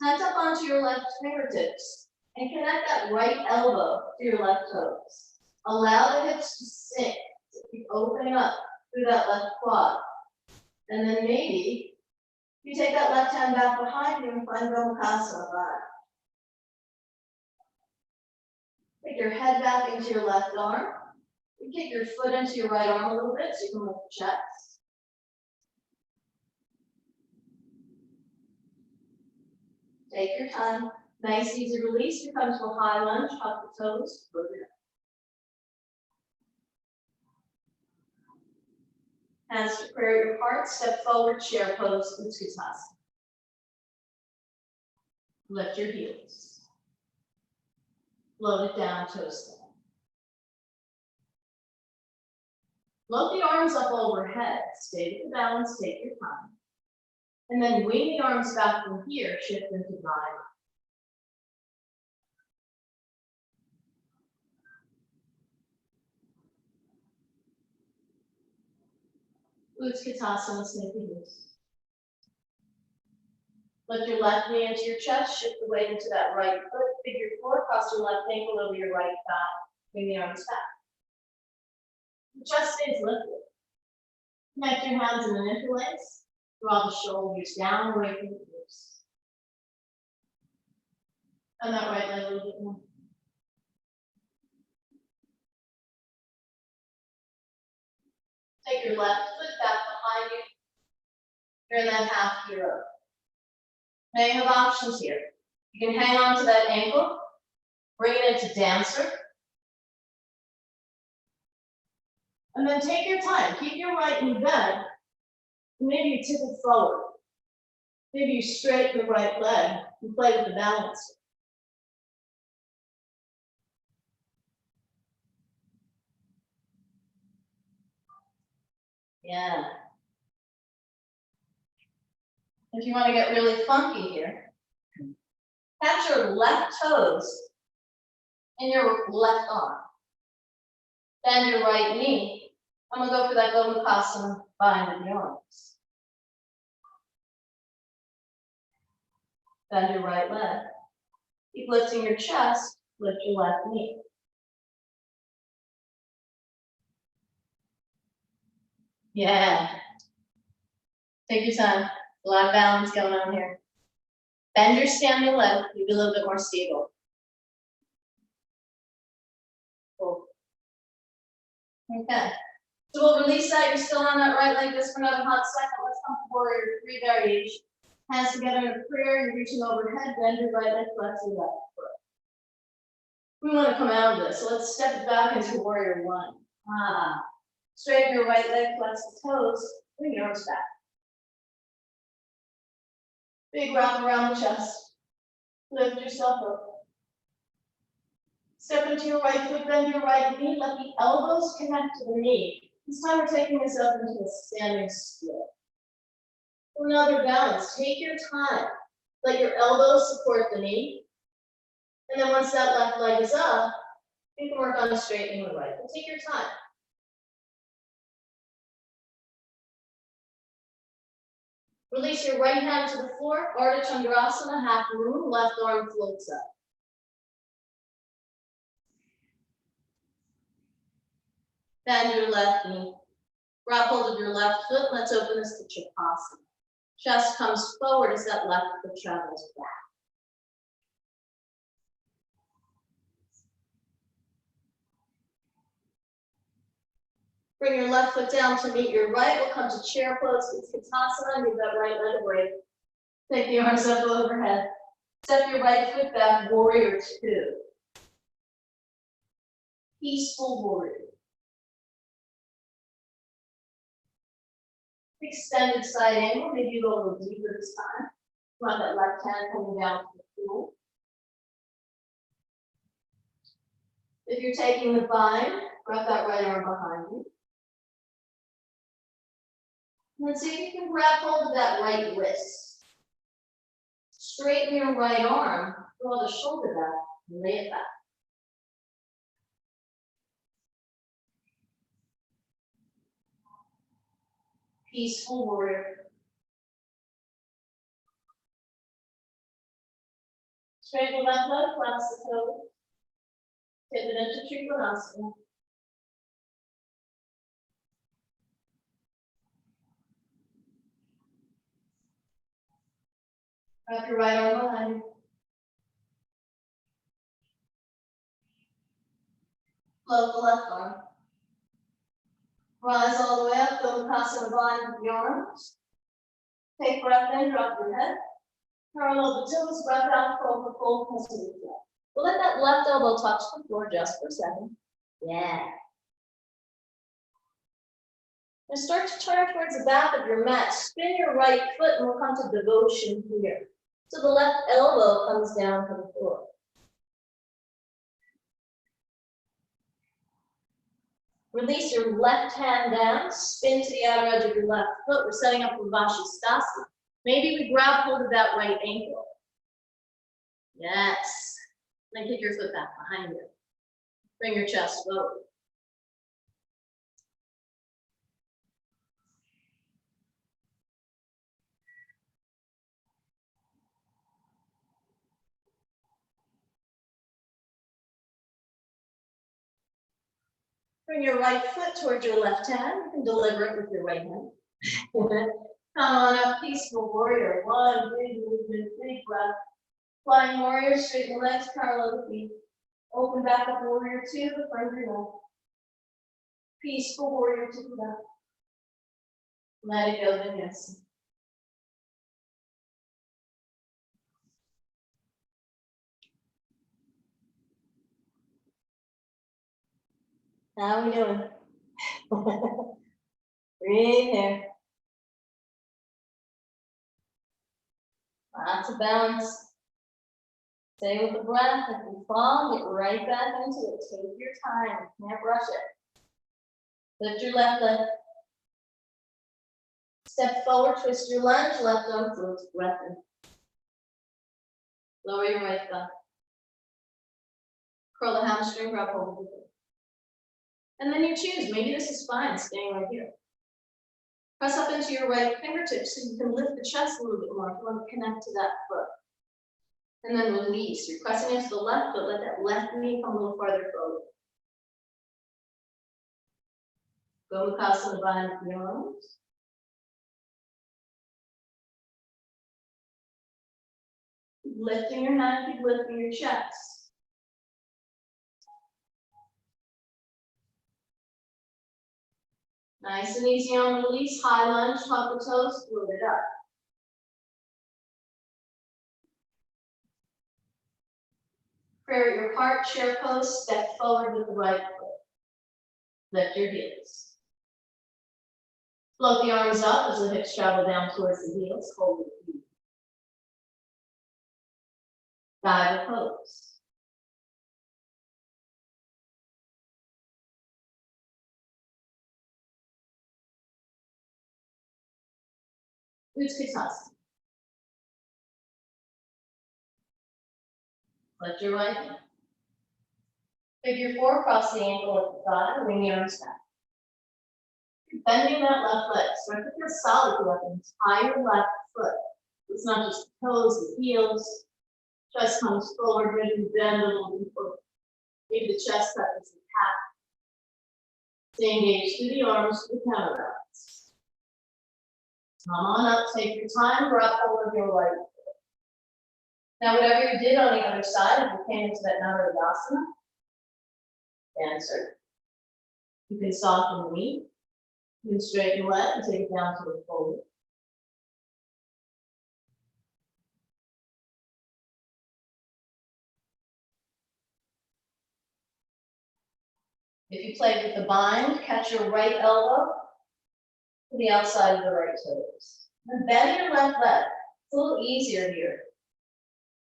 Tent up onto your left fingertips and connect that right elbow to your left toes. Allow the hips to sink, to keep opening up through that left quad. And then maybe you take that left hand back behind you and find Gomukhasana back. Take your head back into your left arm. You kick your foot into your right arm a little bit so you can lift the chest. Take your time. Nice, easy release. You come to a high lunge, hop the toes, look it up. Hands to prayer apart, step forward, chair pose, Utkatasana. Lift your heels. Float it down, toes down. Float the arms up overhead. Stay with the balance, take your time. And then wing the arms back from here, shift into nine. Utkatasana, sneaky loose. Lift your left knee into your chest, shift the weight into that right foot, figure four, cross your left ankle over your right thigh, bring the arms back. The chest stays lifted. Connect your hands in an interlace, draw the shoulders down away from the ears. And that right leg a little bit more. Take your left foot back behind you. You're in that half hero. Now you have options here. You can hang on to that ankle, bring it into dancer. And then take your time. Keep your right knee bent. Maybe you tip it forward. Maybe you straighten the right leg and play with the balance. Yeah. If you want to get really funky here, catch your left toes in your left arm. Bend your right knee. I'm going to go for that Gomukhasana bind of the arms. Bend your right leg. Keep lifting your chest, lift your left knee. Yeah. Take your time. A lot of balance going on here. Bend your standing leg, be a little bit more stable. Cool. Okay. So we'll release that. You're still on that right leg just for another hot second. Let's come forward, three variations. Hands together in a prayer, you're reaching overhead, bend your right leg, flex your left foot. We want to come out of this, so let's step it back into warrior one. Straighten your right leg, flex the toes, bring your arms back. Big wrap around the chest. Lift yourself up. Step into your right foot, bend your right knee, let the elbows connect to the knee. This time we're taking this up into a standing split. For another balance, take your time. Let your elbows support the knee. And then once that left leg is up, you can work on straightening the right. But take your time. Release your right hand to the floor, Ardha Chandrasana, half moon, left arm floats up. Bend your left knee. Grab hold of your left foot. Let's open this to Chakasana. Chest comes forward as that left foot travels back. Bring your left foot down to meet your right. We'll come to chair pose. It's Utkatasana and give that right leg a break. Take the arms up overhead. Step your right foot back, warrior two. Peaceful warrior. Extended side angle, maybe you go a little deeper this time. Want that left hand coming down to the floor. If you're taking the bind, wrap that right arm behind you. And then see if you can grab hold of that right wrist. Straighten your right arm, draw the shoulder back, and lay it back. Peaceful warrior. Straighten the left leg, flex the toes. Tip it into Trikonasana. Wrap your right arm behind you. Float the left arm. Rise all the way up, Utkatasana bind with the arms. Take breath in, drop your head. Parallel the toes, breath out, fold the full crescent. We'll let that left elbow touch the floor just for a second. Yeah. And start to turn towards the back of your mat. Spin your right foot and we'll come to devotion here. So the left elbow comes down to the floor. Release your left hand down, spin to the outer edge of your left foot. We're setting up for Vashisthasana. Maybe we grab hold of that right ankle. Yes. Then kick your foot back behind you. Bring your chest forward. Bring your right foot towards your left hand. You can deliver it with your right hand. Come on up, peaceful warrior. One big movement, big breath. Flying warrior, straighten the legs, parallel the feet. Open back up, warrior two, the front of your neck. Peaceful warrior two, back. Let it go, Vinyasa. How we doing? Breathe here. Lots of balance. Stay with the breath. If you fall, get right back into it. Take your time. You can't rush it. Lift your left leg. Step forward, twist your lunge, left arm floats, breath in. Lower your right thigh. Curl the hamstring, grab hold of it. And then you choose, maybe this is fine, staying right here. Press up into your right fingertips so you can lift the chest a little bit more if you want to connect to that foot. And then release. You're pressing into the left foot, let that left knee come a little farther forward. Gomukhasana bind with the arms. Keep lifting your head, keep lifting your chest. Nice and easy on release, high lunge, hug the toes, float it up. Prayer at your heart, chair pose, step forward with the right foot. Lift your heels. Float the arms up as the hips travel down towards the heels. Hold the feet. Dive pose. Utkatasana. Lift your right hand. Figure 4, cross the ankle at the thigh, bring the arms back. Bending that left leg, start to feel solid throughout the entire left foot. It's not just the toes, the heels. Chest comes forward, ready to bend a little deeper. Maybe the chest touches the calf. Stay engaged through the arms to the counterbalance. Come on up, take your time, grab hold of your right foot. Now, whatever you did on the other side, if you came into that Vinyasa, dancer. You can soften the knee. You can straighten the leg and take it down to the forward. If you played with the bind, catch your right elbow to the outside of the right toes. And bend your left leg. It's a little easier here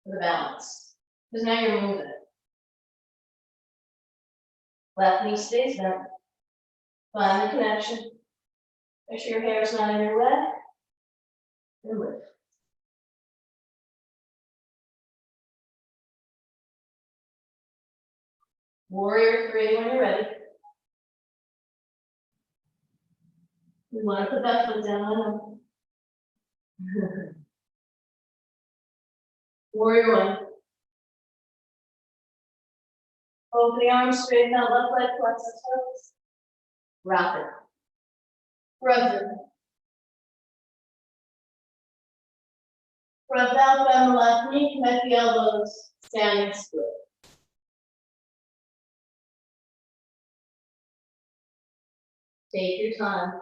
for the balance, because now you're moving it. Left knee stays bent. Find the connection. Make sure your hair is not in your way. And lift. Warrior 3 when you're ready. We want to put that foot down, I know. Warrior 1. Open the arms, straighten out left leg, flex the toes. Wrap it. Breath in. Breath out, bend the left knee, connect the elbows, standing split. Take your time.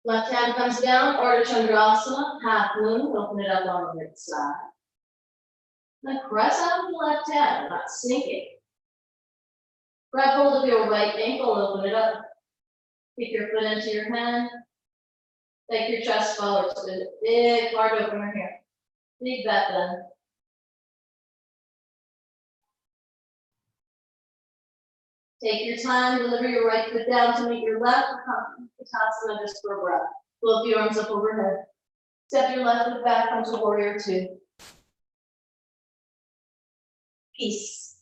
Left hand comes down, Ardha Chandrasana, half moon, open it up on the side. Then press out with the left hand, not sinking. Grab hold of your right ankle, open it up. Kick your foot into your hand. Take your chest forward, so there's a big heart opener here. Big breath in. Take your time, deliver your right foot down to meet your left, Utkatasana just for a breath. Float the arms up overhead. Step your left foot back onto Warrior 2. Peace.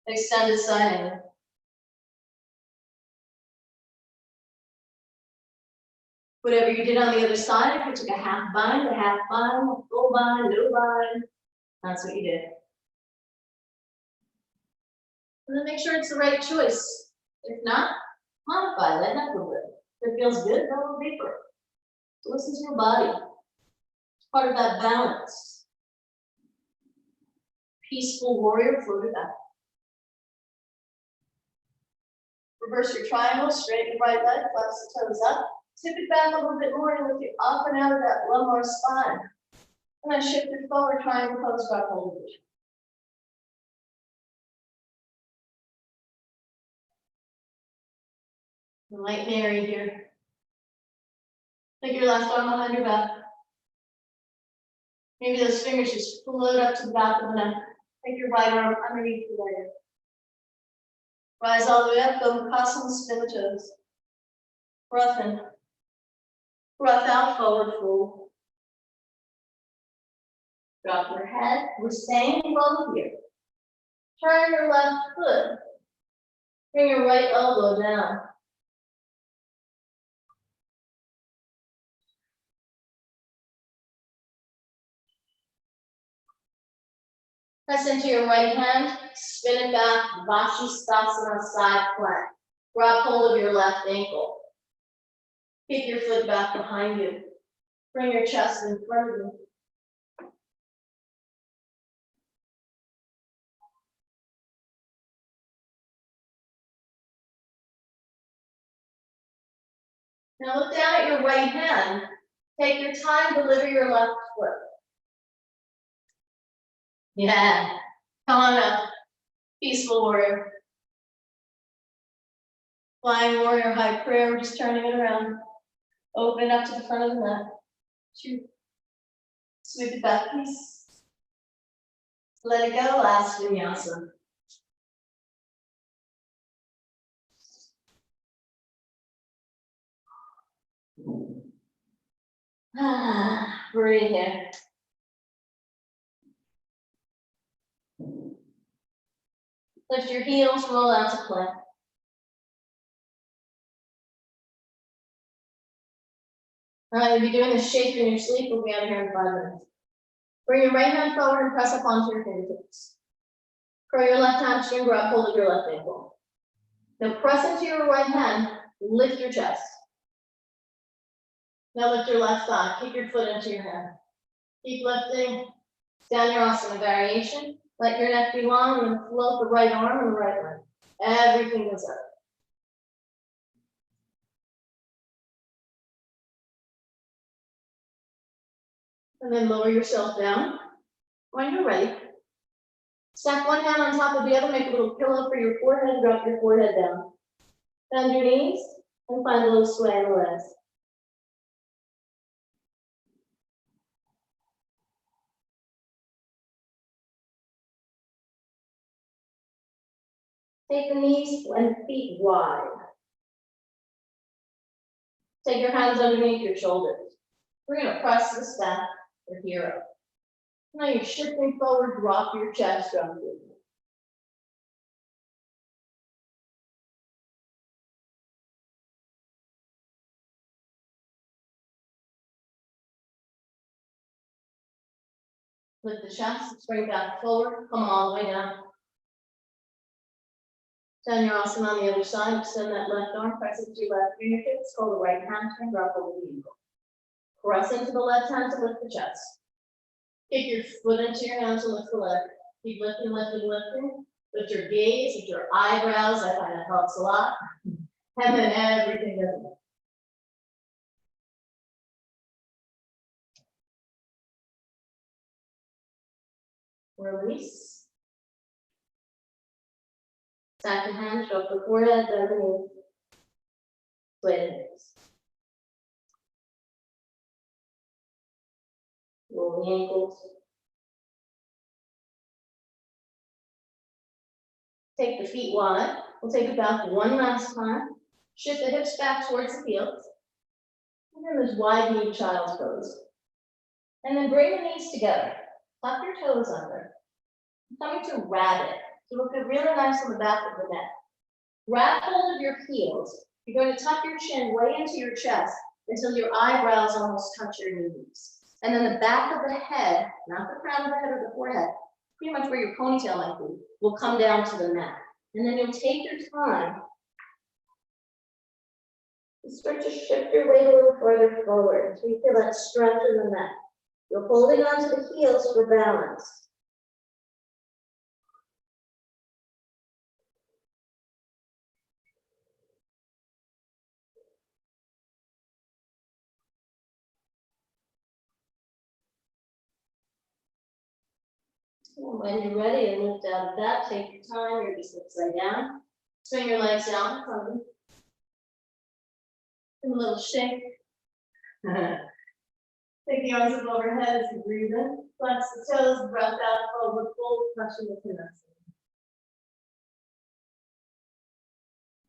Extended side angle. Whatever you did on the other side, if you took a half bind, full bind, no bind, that's what you did. And then make sure it's the right choice. If not, modify, let that go with it. If it feels good, go a little deeper. So listen to your body. It's part of that balance. Peaceful warrior, float it back. Reverse your triangle, straighten your right leg, flex the toes up. Tip it back a little bit more and lift it up and out of that lumbar spine. And then shift it forward, triangle pose, grab hold of it. Light Mary here. Take your left arm behind your back. Maybe those fingers just float up to the back of the neck. Take your right arm underneath the leg. Rise all the way up, go Vinyasa, spin the toes. Breath in. Breath out, forward fold. Drop your head. We're staying both here. Turn your left foot. Bring your right elbow down. Press into your right hand, spin it back, Vashisthasana side plank. Grab hold of your left ankle. Kick your foot back behind you. Bring your chest in front of you. Now look down at your right hand. Take your time, deliver your left foot. Yeah. Come on up. Peaceful warrior. Flying warrior, high prayer. We're just turning it around. Open it up to the front of the mat. Shoot. Sweep it back, please. Let it go. Last vinyasa. Breathe here. Lift your heels, roll out to plank. All right, you'll be doing this shape in your sleep. We'll be out of here in 5 minutes. Bring your right hand forward and press up onto your fingertips. Curl your left hamstring, grab hold of your left ankle. Now press into your right hand, lift your chest. Now lift your left thigh, kick your foot into your hand. Keep lifting. Down your asana variation. Let your neck be long and float the right arm and the right leg. Everything goes up. And then lower yourself down. When you're ready, stack one hand on top of the other, make a little pillow for your forehead, drop your forehead down. Bend your knees and find a little sway in the legs. Take the knees and feet wide. Take your hands underneath your shoulders. We're going to press this back for hero. Now you're shifting forward, drop your chest down. Lift the chest, spring back forward, come all the way down. Turn your asana on the other side, extend that left arm, press into your left fingertips, pull the right hand, and drop over the ankle. Press into the left hand to lift the chest. Kick your foot into your hand to lift the leg. Keep lifting, lifting, lifting. With your gaze, with your eyebrows, I find that helps a lot. And then everything goes up. Release. Stack your hands, drop the forehead, bend the knees. Sway the hips. Roll the ankles. Take the feet wide. We'll take it back one last time. Shift the hips back towards the heels. And then this wide knee child's pose. And then bring the knees together. Tuck your toes under. Coming to rabbit. So look really nice on the back of the neck. Grab hold of your heels. You're going to tuck your chin way into your chest until your eyebrows almost touch your knees. And then the back of the head, not the crown of the head or the forehead, pretty much where your ponytail might be, will come down to the mat. And then you'll take your time and start to shift your weight a little further forward until you feel that stretch in the neck. You're holding onto the heels for balance. And when you're ready to lift out of that, take your time, you're just upside down. Swing your legs down in front of you. Give a little shake. Take the arms up overhead as you breathe in. Flex the toes, breath out, forward fold, touching the finesse.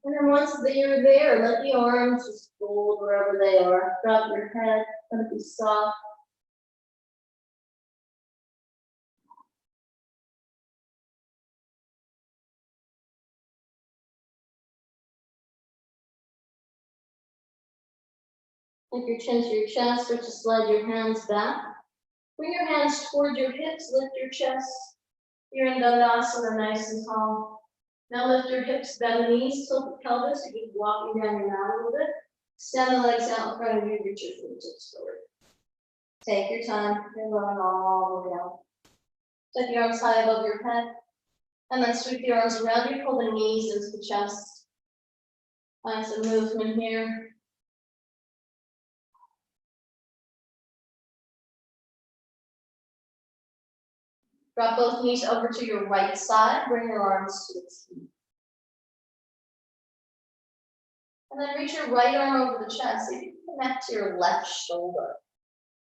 And then once you're there, let the arms just fold wherever they are. Drop your head, let it be soft. Take your chin to your chest, start to slide your hands back. Bring your hands toward your hips, lift your chest. You're in Dandasana, nice and tall. Now lift your hips, bend the knees, tilt the pelvis, you keep walking down your mat a little bit. Extend the legs out in front of you, reach your fingertips forward. Take your time, you're going all the way down. Take the arms high above your head, and then sweep the arms around you, pull the knees into the chest. Find some movement here. Drop both knees over to your right side, bring your arms to the feet. And then reach your right arm over the chest, see if you can connect to your left shoulder.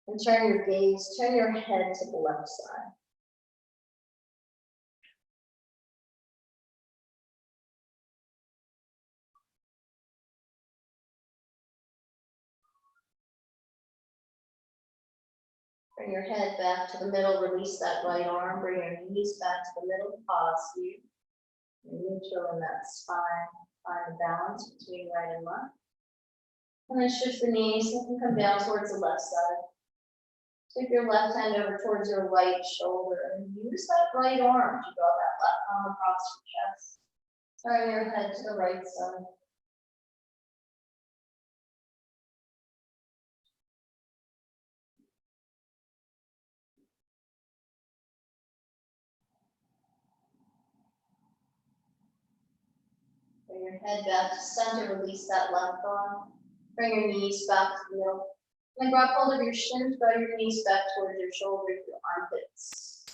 And turn your gaze, turn your head to the left side. Bring your head back to the middle, release that right arm, bring your knees back to the middle, pause here. You're neutral in that spine, find the balance between right and left. And then shift the knees and come down towards the left side. Take your left hand over towards your right shoulder and use that right arm to draw that left arm across your chest. Turn your head to the right side. Bring your head back to center, release that left arm. Bring your knees back to the middle. And grab hold of your shins, draw your knees back towards your shoulders, your armpits.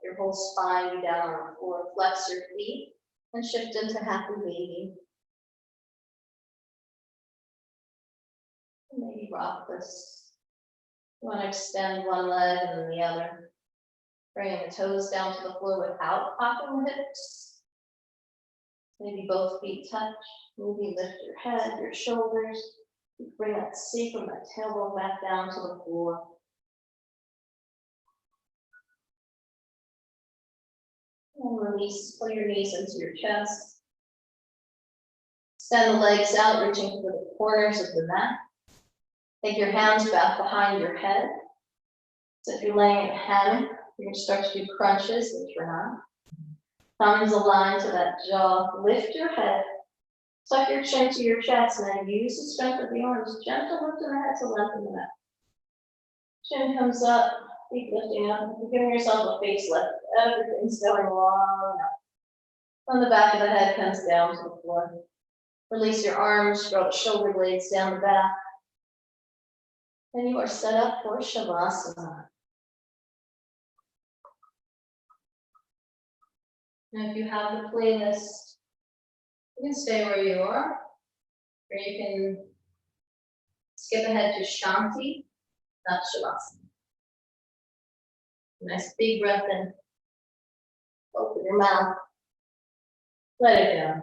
Your whole spine be down on the floor. Flex your feet and shift into happy baby. And maybe rock this. You want to extend one leg and then the other. Bring the toes down to the floor without popping the hips. Maybe both feet touch. Maybe lift your head, your shoulders. Bring that sacrum, that tailbone back down to the floor. And release, pull your knees into your chest. Extend the legs out, reaching for the corners of the mat. Take your hands back behind your head. So if you're laying in a hammock, you're going to start to do crunches, if you're not. Thumbs aligned to that jaw. Lift your head. Tuck your chin to your chest and then use the strength of the arms. Gentle lift in the head to lengthen the neck. Chin comes up, feet lifting up. You're giving yourself a facelift. Everything's going long enough. From the back of the head comes down to the floor. Release your arms, draw the shoulder blades down the back. And you are set up for Shavasana. Now if you have the playlist, you can stay where you are, or you can skip ahead to Shanti, not Shavasana. Nice big breath in. Open your mouth. Let it go.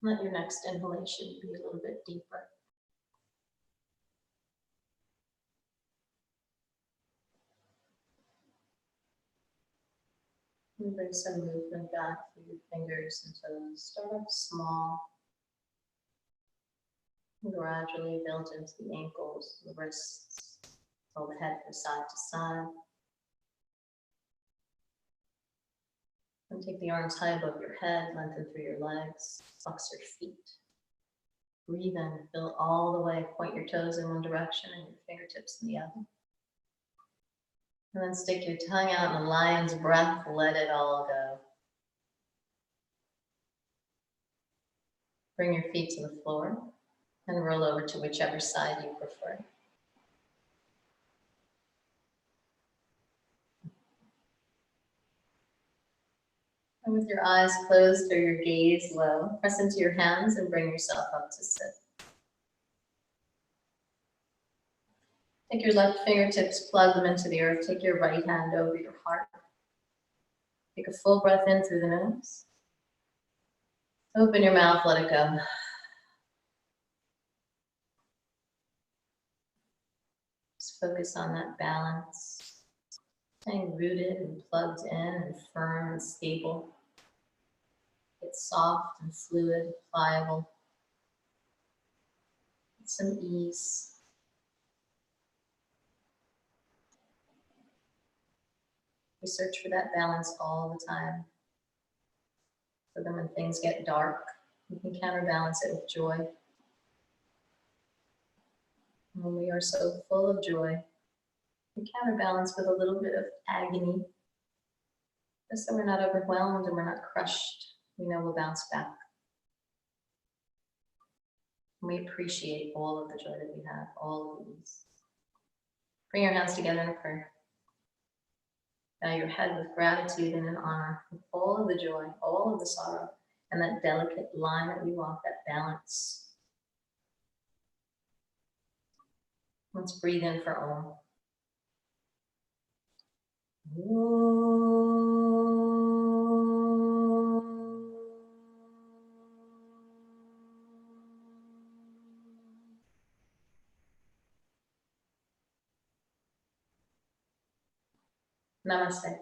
Let your next inhalation be a little bit deeper. And bring some movement back through your fingers and toes. Start off small. And gradually build into the ankles, the wrists. Roll the head from side to side. And take the arms high above your head, lengthen through your legs, flex your feet. Breathe in, fill all the way, point your toes in one direction and your fingertips in the other. And then stick your tongue out in a lion's breath, let it all go. Bring your feet to the floor and roll over to whichever side you prefer. And with your eyes closed or your gaze low, press into your hands and bring yourself up to sit. Take your left fingertips, plug them into the earth. Take your right hand over your heart. Take a full breath in through the nose. Open your mouth, let it go. Just focus on that balance. Staying rooted and plugged in and firm and stable. It's soft and fluid, pliable. With some ease. We search for that balance all the time. So then when things get dark, we can counterbalance it with joy. When we are so full of joy, we counterbalance with a little bit of agony. Just so we're not overwhelmed and we're not crushed. We know we'll bounce back. And we appreciate all of the joy that we have, all of these. Bring your hands together in a prayer. Bow your head with gratitude and in honor of all of the joy, all of the sorrow, and that delicate line that we walk, that balance. Let's breathe in for Om. Namaste.